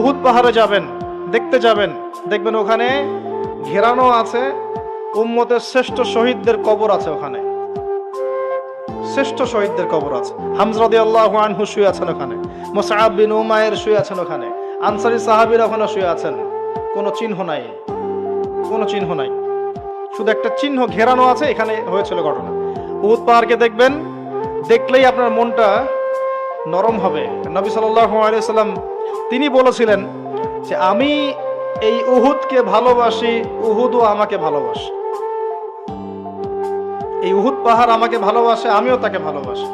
উহুদ পাহাড়ে যাবেন, দেখতে যাবেন, দেখবেন ওখানে ঘেরানো আছে উম্মতের শ্রেষ্ঠ শহীদদের কবর আছে। ওখানে শ্রেষ্ঠ শহীদদের কবর আছে। হামজা রাদিয়াল্লাহু আনহু শুয়ে আছেন ওখানে, মুসআব বিন উমাইর শুয়ে আছেন ওখানে, আনসারী সাহাবীরা ওখানে শুয়ে আছেন। কোনো চিহ্ন নাই, কোনো চিহ্ন নাই, শুধু একটা চিহ্ন ঘেরানো আছে। এখানে হয়েছিল ঘটনা। উহুদ পাহাড়কে দেখবেন, দেখলেই আপনার মনটা নরম হবে। নবী সাল্লাল্লাহু আলাইহি সাল্লাম তিনি বলেছিলেন যে আমি এই উহুদকে ভালোবাসি, উহুদও আমাকে ভালোবাসে। এই উহুদ পাহাড় আমাকে ভালোবাসে, আমিও তাকে ভালোবাসি।